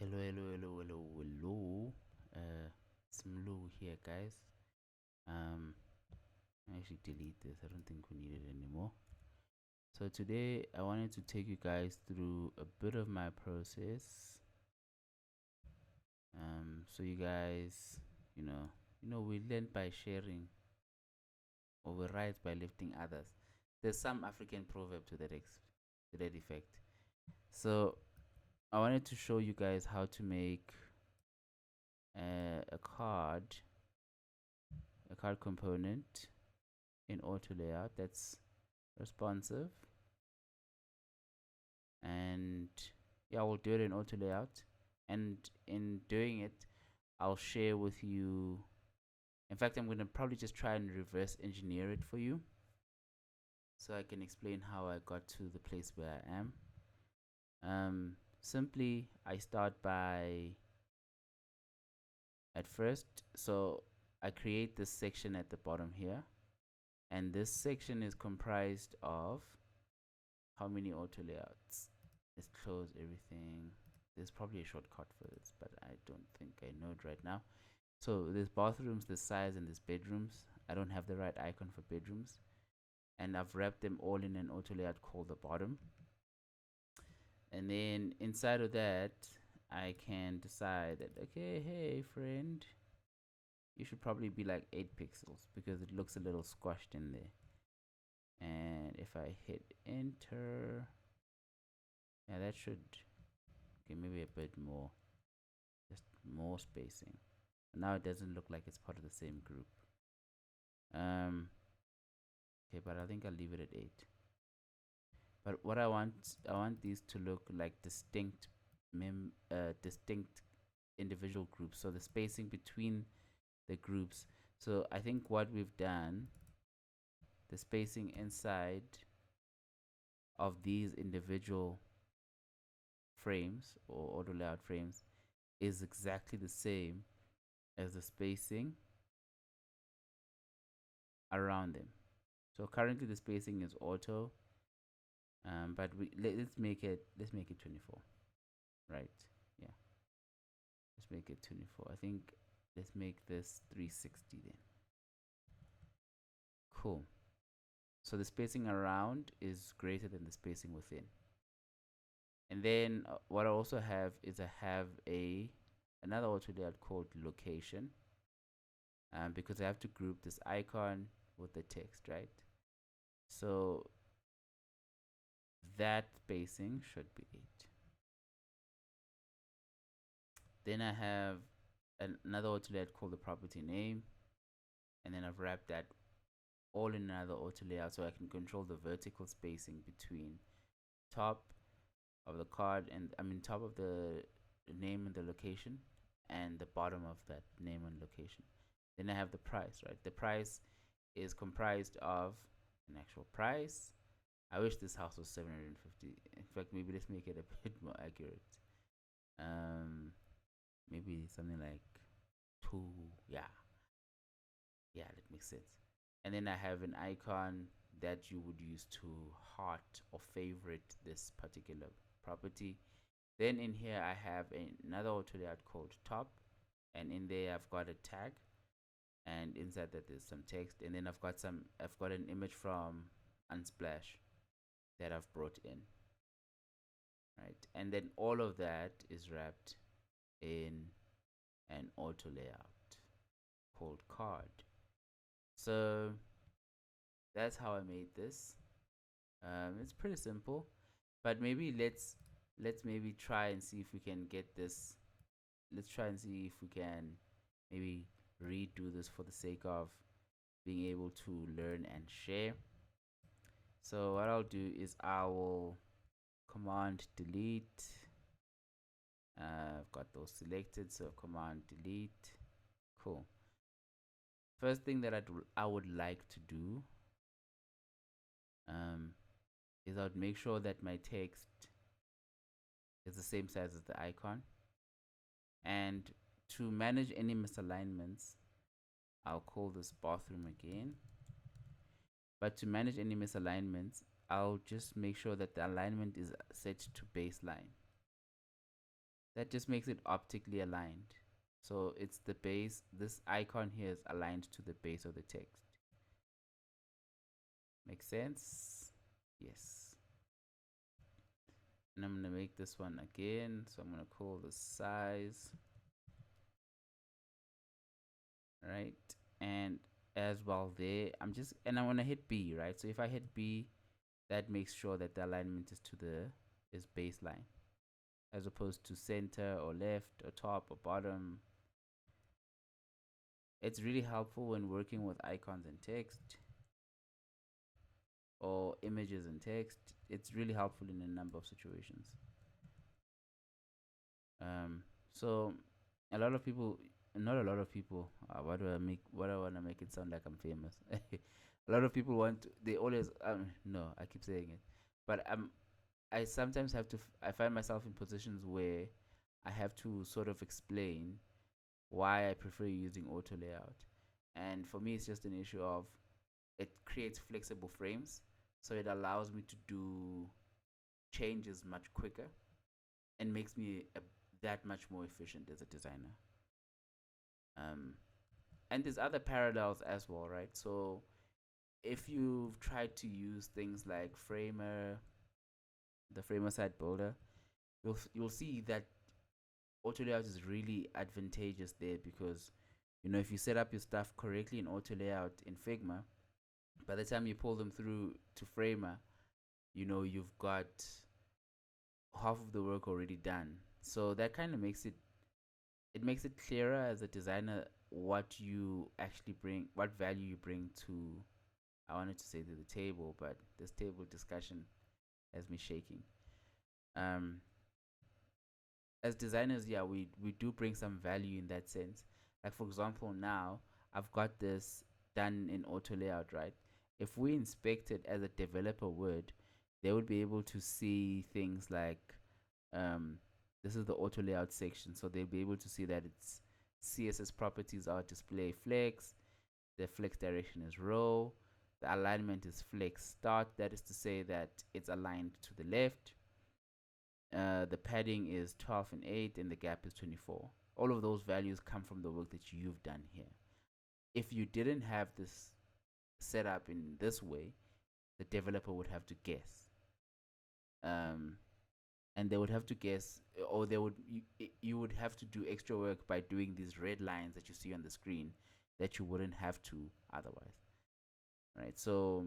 Hello. It's Mlu here, guys. I actually delete this. I don't think we need it anymore. So today I wanted to take you guys through a bit of my process. So you guys, we learn by sharing, or we rise by lifting others. There's some African proverb to that effect. So I wanted to show you guys how to make a card component in Autolayout that's responsive, and yeah, we'll do it in Autolayout. And in doing it, I'll share with you. In fact, I'm gonna probably just try and reverse engineer it for you, so I can explain how I got to the place where I am. Simply, I start by at first. So I create this section at the bottom here, and this section is comprised of how many auto layouts. Let's close everything. There's probably a shortcut for this, but I don't think I know it right now. So there's bathrooms, there's size, and there's bedrooms. I don't have the right icon for bedrooms, and I've wrapped them all in an auto layout called the bottom. And then inside of that, I can decide that, okay, hey friend, you should probably be like 8 pixels because it looks a little squashed in there. And if I hit enter, yeah, that should, okay, maybe a bit more, just more spacing. Now it doesn't look like it's part of the same group. Okay, but I think I'll leave it at 8. But what I want these to look like distinct individual groups. So the spacing between the groups. So I think what we've done, the spacing inside of these individual frames or auto layout frames is exactly the same as the spacing around them. So currently the spacing is auto, but let's make it 24, right? Yeah, let's make it 24. I think let's make this 360 then. Cool. So the spacing around is greater than the spacing within. And then what I also have is I have another auto layout called location, because I have to group this icon with the text, right? So that spacing should be 8. Then I have another auto layout called the property name, and then I've wrapped that all in another auto layout so I can control the vertical spacing between top of the card and top of the name and the location and the bottom of that name and location. Then I have the price, right? The price is comprised of an actual price. I wish this house was 750. In fact, maybe let's make it a bit more accurate. Maybe something like 2. Yeah, that makes sense. And then I have an icon that you would use to heart or favorite this particular property. Then in here I have another auto layout called top, and in there I've got a tag, and inside that there's some text, and then I've got an image from Unsplash that I've brought in, right? And then all of that is wrapped in an auto layout called card. So that's how I made this. It's pretty simple, but maybe let's maybe try and see if we can get this. Let's try and see if we can maybe redo this for the sake of being able to learn and share. So what I'll do is I will command delete. I've got those selected, so command delete. Cool. First thing that I would like to do is I would make sure that my text is the same size as the icon. And to manage any misalignments, I'll call this bathroom again. But to manage any misalignments, I'll just make sure that the alignment is set to baseline. That just makes it optically aligned. So it's the base, this icon here is aligned to the base of the text. Make sense? Yes. And I'm going to make this one again. So I'm going to call the size, right? And as well there, I'm going to hit B, right? So if I hit B, that makes sure that the alignment is baseline, as opposed to center or left or top or bottom. It's really helpful when working with icons and text or images and text. It's really helpful in a number of situations. Um, so a lot of people, not a lot of people. What do I make? What do I want to make it sound like I'm famous? A lot of people want. They always. No, I keep saying it, but I sometimes have to. I find myself in positions where I have to sort of explain why I prefer using auto layout, and for me, it's just an issue of it creates flexible frames, so it allows me to do changes much quicker and makes me that much more efficient as a designer. Um, and there's other parallels as well, right? So if you've tried to use things like Framer, the Framer site builder, you'll see that auto layout is really advantageous there because if you set up your stuff correctly in auto layout in Figma, by the time you pull them through to Framer, you've got half of the work already done. So that kind of makes it clearer as a designer what you actually bring, what value you bring to, I wanted to say to the table, but this table discussion has me shaking. Um, as designers, yeah, we do bring some value in that sense. Like for example, now I've got this done in auto layout, right? If we inspect it as a developer would, they would be able to see things like um, this is the auto layout section, so they'll be able to see that its CSS properties are display flex, the flex direction is row, the alignment is flex start, that is to say that it's aligned to the left, the padding is 12 and 8, and the gap is 24. All of those values come from the work that you've done here. If you didn't have this set up in this way, the developer would have to guess. And they would have to guess, or you would have to do extra work by doing these red lines that you see on the screen that you wouldn't have to otherwise, right? So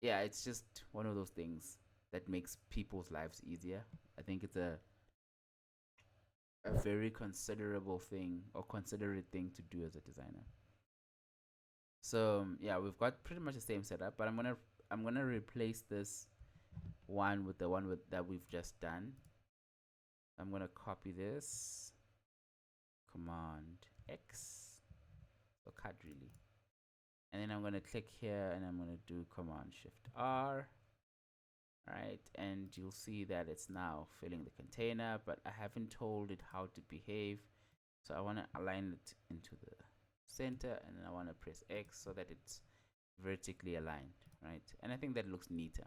yeah, it's just one of those things that makes people's lives easier. I think it's a very considerable thing or considerate thing to do as a designer. So yeah, we've got pretty much the same setup, but I'm gonna replace this one with the one that we've just done. I'm gonna copy this, Command X, so cut really, and then I'm gonna click here and I'm gonna do Command Shift R. Right, and you'll see that it's now filling the container, but I haven't told it how to behave. So I want to align it into the center, and then I want to press X so that it's vertically aligned, right? And I think that looks neater.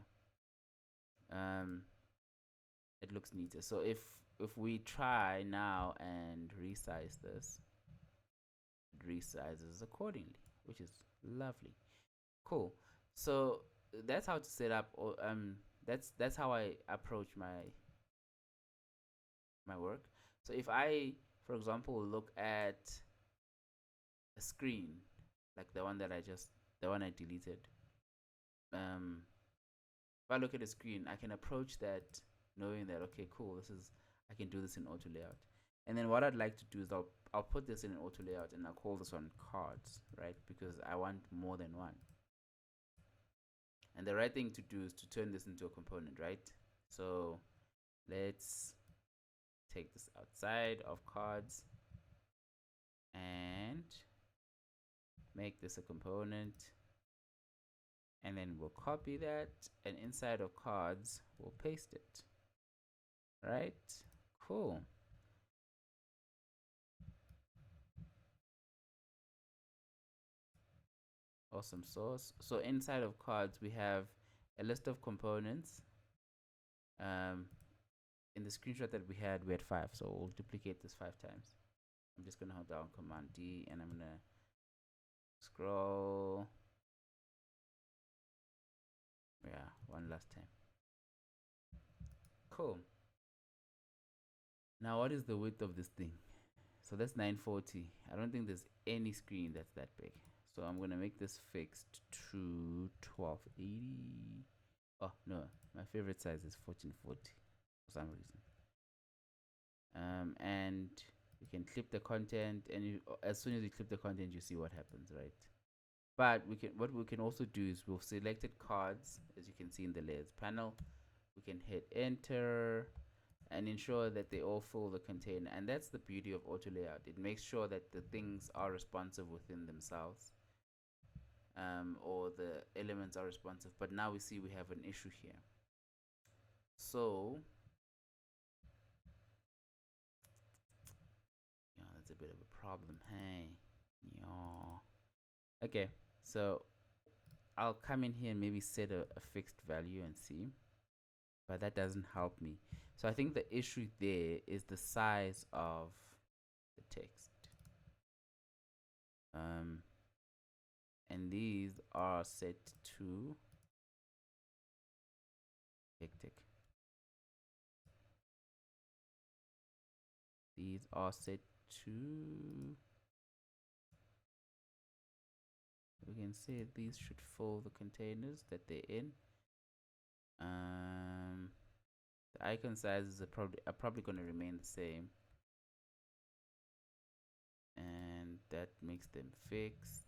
Um, it looks neater. So if we try now and resize this, it resizes accordingly, which is lovely. Cool. So that's how to set up, or that's how I approach my work. So if I, for example, look at a screen like the one I deleted, if I look at a screen, I can approach that knowing that okay, cool, I can do this in auto layout. And then what I'd like to do is I'll put this in an auto layout and I'll call this one cards, right? Because I want more than one. And the right thing to do is to turn this into a component, right? So let's take this outside of cards and make this a component, and then we'll copy that, and inside of cards we'll paste it, right? Cool. Awesome sauce. So inside of cards we have a list of components. in the screenshot that we had 5. So we'll duplicate this 5 times. I'm just gonna hold down Command D and I'm gonna scroll. Yeah, one last time. Cool. Now, what is the width of this thing? So that's 940. I don't think there's any screen that's that big. So I'm gonna make this fixed to 1280. Oh no, my favorite size is 1440 for some reason. And you can clip the content, and as soon as you clip the content, you see what happens, right? But what we can also do is we've selected cards, as you can see in the layers panel. We can hit enter and ensure that they all fill the container. And that's the beauty of auto layout. It makes sure that the things are responsive within themselves, or the elements are responsive. But now we see we have an issue here. So yeah, that's a bit of a problem. Hey, yeah. Okay, so I'll come in here and maybe set a fixed value and see, but that doesn't help me. So I think the issue there is the size of the text. And these are set to tick. These are set to, we can say these should fill the containers that they're in. The icon sizes are probably going to remain the same, and that makes them fixed.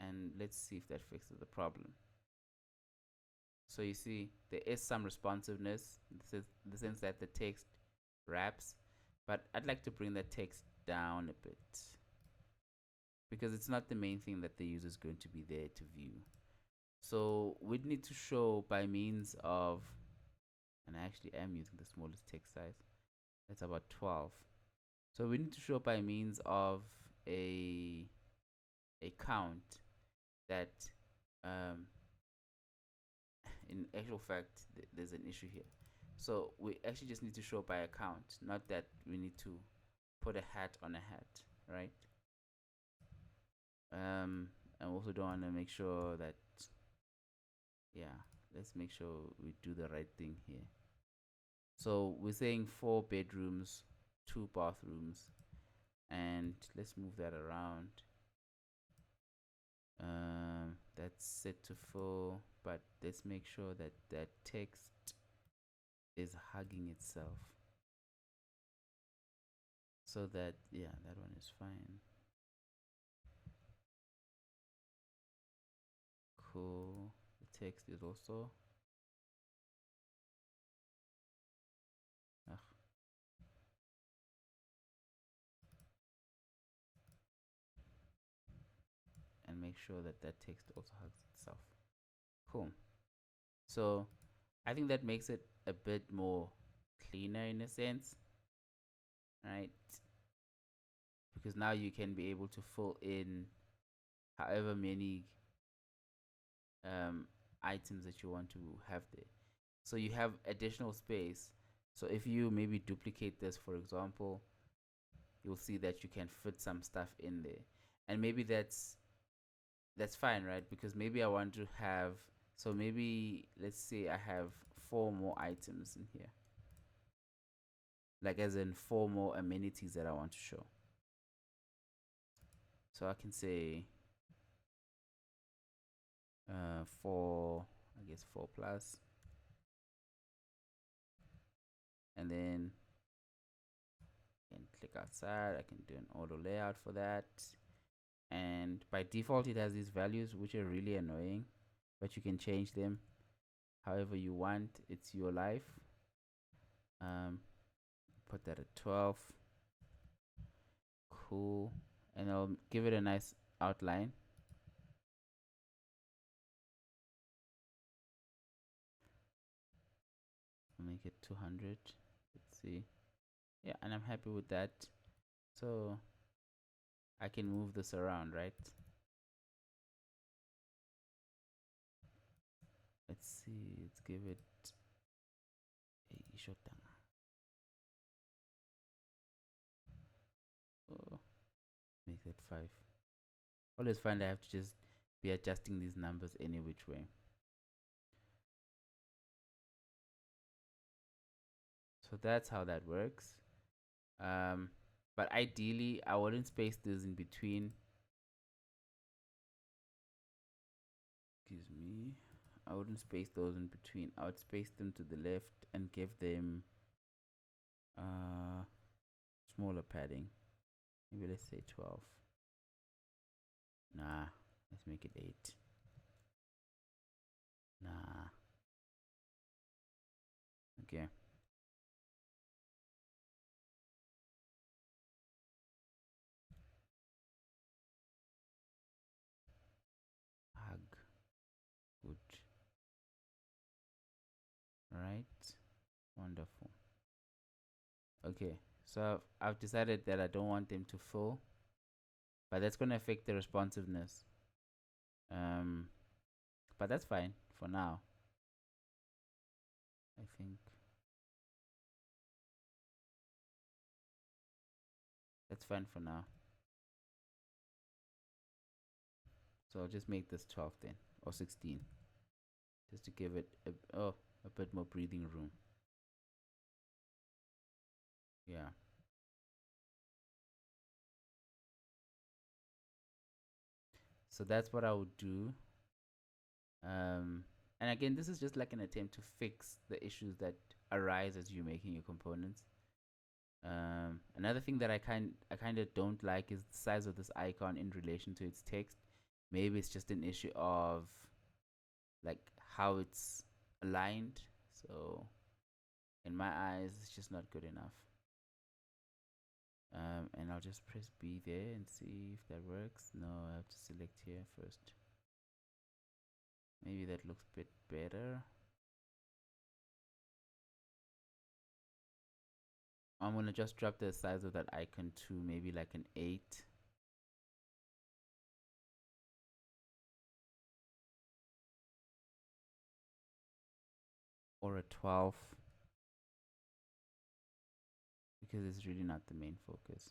And let's see if that fixes the problem. So you see there is some responsiveness. This is the sense that the text wraps, but I'd like to bring that text down a bit because it's not the main thing that the user is going to be there to view. So we'd need to show by means of, and I actually am using the smallest text size, that's about 12. So we need to show by means of a count that in actual fact there's an issue here. So we actually just need to show by a count, not that we need to put a hat on a hat, right? And we also don't want to make sure that, yeah, let's make sure we do the right thing here. So we're saying 4 bedrooms, 2 bathrooms, and let's move that around. That's set to full, but let's make sure that that text is hugging itself, so that, yeah, that one is fine. Cool. The text is also, ugh. And make sure that that text also hugs itself. Cool. So I think that makes it a bit more cleaner in a sense, right? Because now you can be able to fill in however many items that you want to have there. So you have additional space. So if you maybe duplicate this, for example, you'll see that you can fit some stuff in there. And maybe that's fine, right? Because maybe I want to have, so maybe let's say I have 4 more items in here, like as in 4 more amenities that I want to show. So I can say 4, I guess 4 plus, and then I can click outside. I can do an auto layout for that, and by default it has these values which are really annoying, but you can change them however you want. It's your life. Put that at 12. Cool. And I'll give it a nice outline. I'll make it 200. Let's see. Yeah, and I'm happy with that. So I can move this around, right? Let's see. Let's give it a short time. 5. Always find I have to just be adjusting these numbers any which way. So that's how that works. But ideally, I wouldn't space this in between. Excuse me. I wouldn't space those in between. I would space them to the left and give them smaller padding. Maybe let's say 12. Nah, let's make it 8. Nah. Okay. Hug. Good. Right. Wonderful. Okay. So I've decided that I don't want them to fill, but that's going to affect the responsiveness. But that's fine for now. I think that's fine for now. So I'll just make this 12 then, or 16, just to give it a bit more breathing room. Yeah. So that's what I would do. And again, this is just like an attempt to fix the issues that arise as you're making your components. Another thing that I kind of don't like is the size of this icon in relation to its text. Maybe it's just an issue of like how it's aligned. So in my eyes, it's just not good enough. And I'll just press B there and see if that works. No, I have to select here first. Maybe that looks a bit better. I'm gonna just drop the size of that icon to maybe like an 8. Or a 12. Because it's really not the main focus.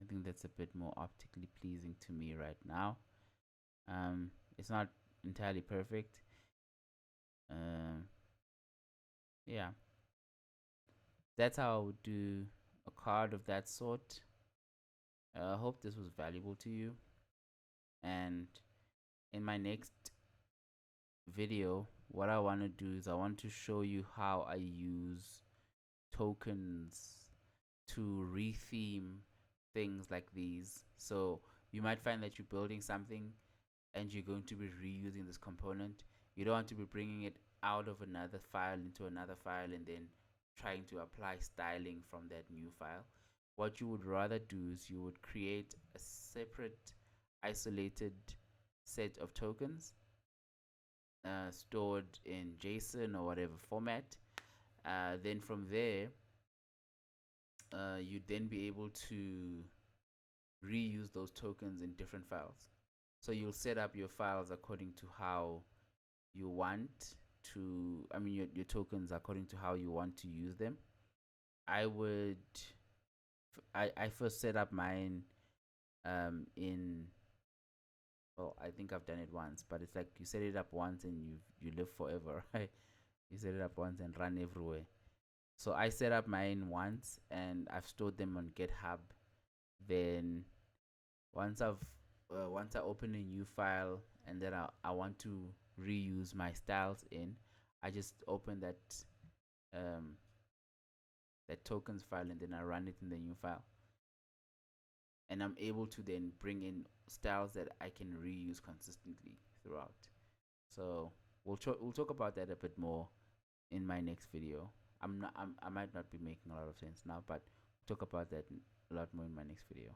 I think that's a bit more optically pleasing to me right now. It's not entirely perfect. Yeah. That's how I would do a card of that sort. I hope this was valuable to you. And in my next video, what I want to do is I want to show you how I use tokens to retheme things like these. So you might find that you're building something and you're going to be reusing this component. You don't want to be bringing it out of another file into another file and then trying to apply styling from that new file. What you would rather do is you would create a separate isolated set of tokens stored in JSON or whatever format. Then from there, you'd then be able to reuse those tokens in different files. So you'll set up your files according to how you want to, your tokens according to how you want to use them. I first set up mine in, well, I think I've done it once, but it's like you set it up once and you live forever, right? You set it up once and run everywhere. So I set up mine once and I've stored them on GitHub. Then once I open a new file and then I want to reuse my styles in, I just open that tokens file and then I run it in the new file. And I'm able to then bring in styles that I can reuse consistently throughout. So we'll talk about that a bit more in my next video. I might not be making a lot of sense now, but we'll talk about that a lot more in my next video.